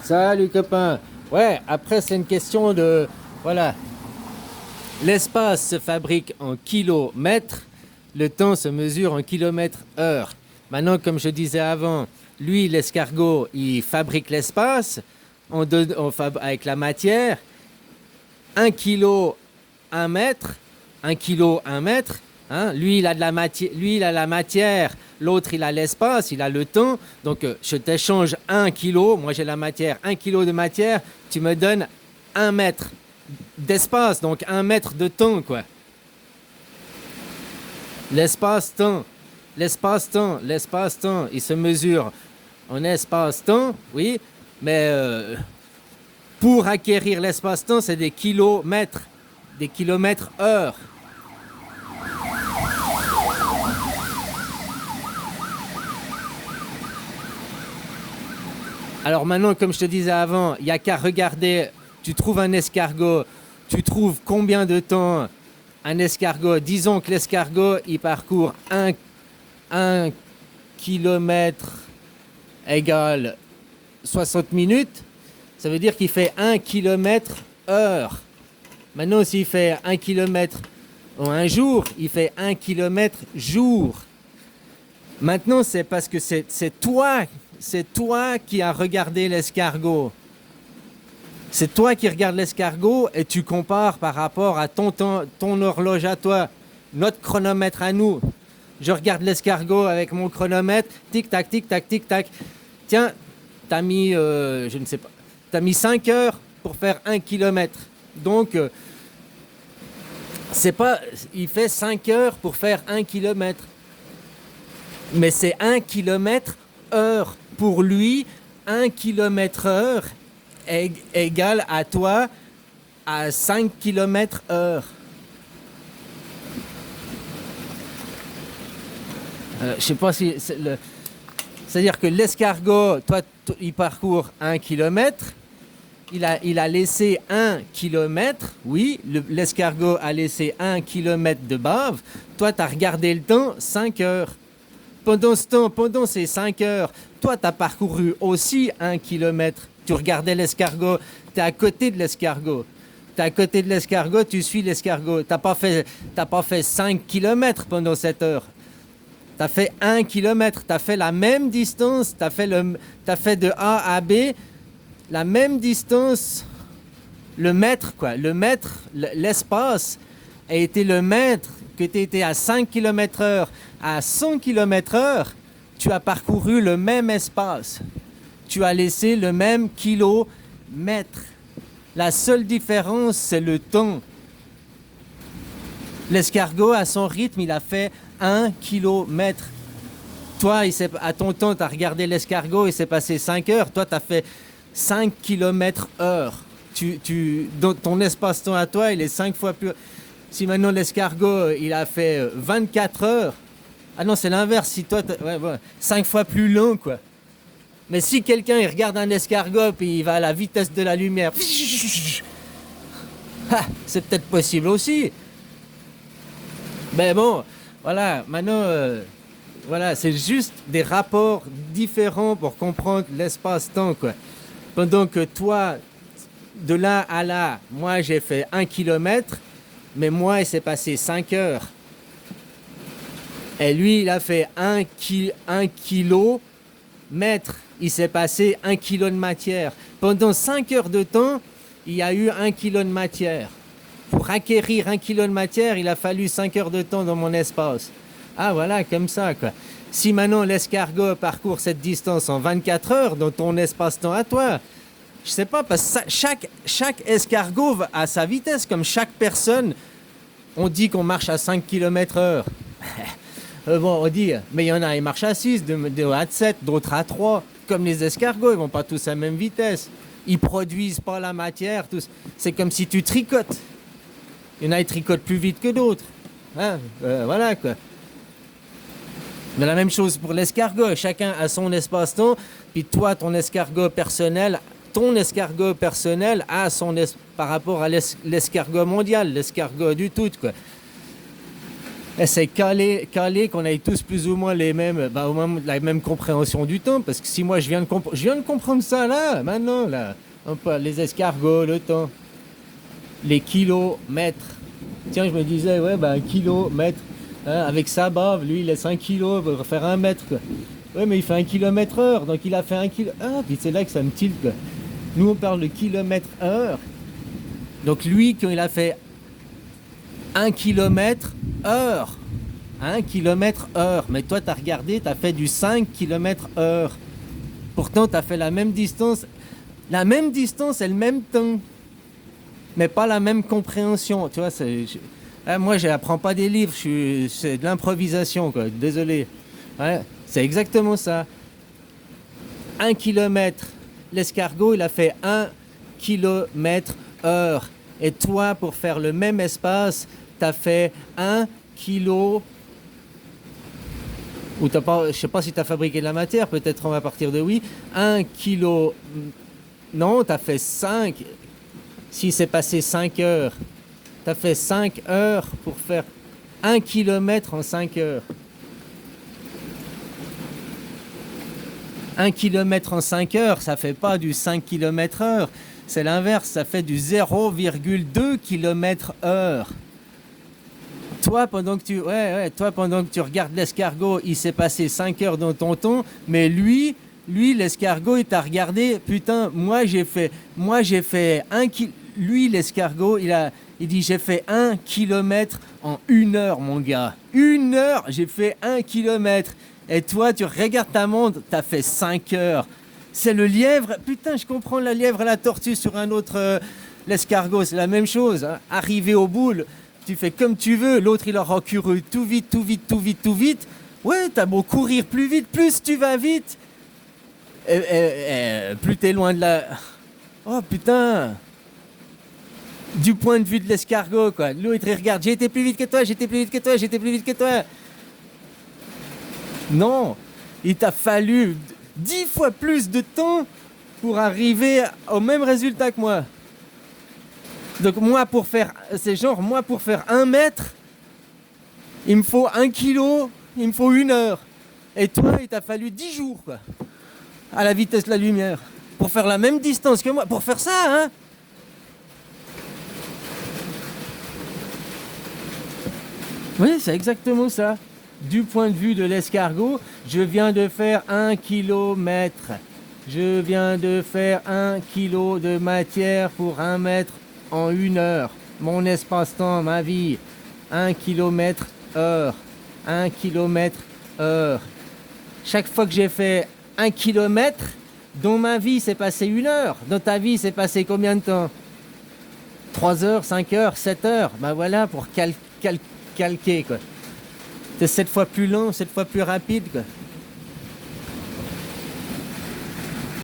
Salut copain. Ouais, après c'est une question de... Voilà, l'espace se fabrique en kilomètres, le temps se mesure en kilomètres-heure. Maintenant, comme je disais avant, lui, l'escargot, il fabrique l'espace avec la matière. 1 kilo, 1 mètre. 1 kilo, 1 mètre. Hein? Lui, il a de la matière, lui, il a la matière, l'autre, il a l'espace, il a le temps. Donc, je t'échange 1 kilo, moi j'ai la matière, 1 kilo de matière, tu me donnes 1 mètre d'espace, donc 1 mètre de temps, quoi. L'espace-temps, l'espace-temps, il se mesure en espace-temps, oui, mais pour acquérir l'espace-temps, c'est des kilomètres-heure. Alors maintenant, comme je te disais avant, il n'y a qu'à regarder, tu trouves un escargot, tu trouves combien de temps un escargot, disons que l'escargot, il parcourt un kilomètre égale 60 minutes, ça veut dire qu'il fait 1 kilomètre heure. Maintenant, s'il fait 1 kilomètre en un jour, il fait 1 kilomètre jour. Maintenant, c'est parce que c'est toi qui as regardé l'escargot. C'est toi qui regardes l'escargot et tu compares par rapport à ton horloge à toi, notre chronomètre à nous. Je regarde l'escargot avec mon chronomètre, tic-tac, tic-tac, tic-tac. Tiens, t'as mis, je ne sais pas, t'as mis 5 heures pour faire 1 kilomètre. Donc, c'est pas, il fait 5 heures pour faire 1 kilomètre. Mais c'est 1 kilomètre heure. Pour lui, 1 kilomètre heure est égal à toi à 5 kilomètres heure. Je sais pas si... C'est-à-dire que l'escargot, toi, il parcourt 1 kilomètre. Il a laissé 1 kilomètre. Oui, l'escargot a laissé 1 kilomètre de bave. Toi, tu as regardé le temps, 5 heures. Pendant ce temps, pendant ces 5 heures, toi, tu as parcouru aussi 1 kilomètre. Tu regardais l'escargot, tu es à côté de l'escargot. Tu es à côté de l'escargot, tu suis l'escargot. Tu n'as pas fait 5 kilomètres pendant cette heure. Tu as fait 1 kilomètre. Tu as fait la même distance. Tu as fait de A à B la même distance. Le mètre, quoi. Le mètre, l'espace a été le mètre que tu étais à 5 km/h, à 100 km/h, tu as parcouru le même espace. Tu as laissé le même kilomètre. La seule différence, c'est le temps. L'escargot, à son rythme, il a fait 1 kilomètre. Toi, à ton temps, tu as regardé l'escargot, il s'est passé 5 heures. Toi, tu as fait 5 km/h. Dans ton espace-temps à toi, il est 5 fois plus... Si maintenant l'escargot, il a fait 24 heures, ah non, c'est l'inverse. Si toi, 5 fois plus long, quoi. Mais si quelqu'un, il regarde un escargot, puis il va à la vitesse de la lumière, c'est peut-être possible aussi. Mais bon, voilà, maintenant, voilà, c'est juste des rapports différents pour comprendre l'espace-temps, quoi. Pendant que toi, de là à là, moi, j'ai fait 1 kilomètre, mais moi, il s'est passé 5 heures. Et lui, il a fait 1 kilomètre. Il s'est passé 1 kilo de matière. Pendant 5 heures de temps, il y a eu 1 kilo de matière. Pour acquérir 1 kilo de matière, il a fallu 5 heures de temps dans mon espace. Ah, voilà, comme ça, quoi. Si maintenant l'escargot parcourt cette distance en 24 heures dans ton espace-temps à toi, je sais pas, parce que chaque escargot a sa vitesse, comme chaque personne. On dit qu'on marche à 5 km/h. Bon, on dit, mais il y en a, ils marchent à 6, d'autres à 7, d'autres à 3. Comme les escargots, ils vont pas tous à la même vitesse. Ils produisent pas la matière, tous. C'est comme si tu tricotes. Il y en a, ils tricotent plus vite que d'autres. Hein? Voilà, quoi. Mais la même chose pour l'escargot. Chacun a son espace-temps. Puis toi, ton escargot personnel a par rapport à l'escargot mondial, l'escargot du tout, quoi. Et c'est calé qu'on ait tous plus ou moins au moins la même compréhension du temps. Parce que si moi je viens de comprendre ça là, maintenant, là, un peu, les escargots, le temps, les kilomètres. Tiens, je me disais, ouais, un kilomètre, hein, avec sa bave, lui il laisse 1 kilo pour faire 1 mètre, quoi. Ouais, mais il fait 1 km heure, donc il a fait 1 kilo. Ah, puis c'est là que ça me tilte, quoi. Nous on parle de kilomètre heure. Donc lui, quand il a fait 1 km heure. 1 km heure. Mais toi, tu as regardé, tu as fait du 5 km heure. Pourtant, tu as fait la même distance et le même temps. Mais pas la même compréhension. Tu vois, moi, je n'apprends pas des livres, c'est de l'improvisation, quoi. Désolé. Ouais, c'est exactement ça. 1 km. L'escargot, il a fait 1 km heure. Et toi, pour faire le même espace, tu as fait 1 kilo. Ou t'as pas, je sais pas si tu as fabriqué de la matière, peut-être on va partir de oui. 1 kilo. Non, tu as fait 5. Si c'est passé 5 heures, tu as fait 5 heures pour faire 1 kilomètre en 5 heures. 1 kilomètre en 5 heures, ça fait pas du 5 km heure. C'est l'inverse, ça fait du 0,2 km heure. Toi, pendant que tu regardes l'escargot, il s'est passé 5 heures dans ton temps, mais lui, l'escargot, il t'a regardé, putain, moi j'ai fait 1 km. Lui, l'escargot, il dit, j'ai fait 1 kilomètre en 1 heure, mon gars. 1 heure, j'ai fait 1 kilomètre. Et toi, tu regardes ta montre, t'as fait 5 heures. C'est le lièvre. Putain, je comprends la lièvre et la tortue sur un autre. L'escargot, c'est la même chose. Hein. Arrivé au bout, tu fais comme tu veux. L'autre, il aura couru tout vite, tout vite, tout vite, tout vite. Ouais, t'as beau courir plus vite, plus tu vas vite. Plus t'es loin de la. Oh putain. Du point de vue de l'escargot, quoi. L'autre, il regarde. J'ai été plus vite que toi, j'ai été plus vite que toi, j'ai été plus vite que toi. Non, il t'a fallu 10 fois plus de temps pour arriver au même résultat que moi. Donc moi pour faire 1 mètre, il me faut 1 kilo, il me faut 1 heure. Et toi, il t'a fallu 10 jours, quoi, à la vitesse de la lumière, pour faire la même distance que moi. Pour faire ça, hein. Oui, c'est exactement ça. Du point de vue de l'escargot, je viens de faire 1 kilomètre. Je viens de faire 1 kilo de matière pour 1 mètre en 1 heure. Mon espace-temps, ma vie. 1 kilomètre heure. 1 kilomètre heure. Chaque fois que j'ai fait 1 kilomètre, dans ma vie, c'est passé 1 heure. Dans ta vie, c'est passé combien de temps? 3 heures, 5 heures, 7 heures. Ben voilà, pour calquer, quoi. C'est 7 fois plus lent, 7 fois plus rapide, quoi.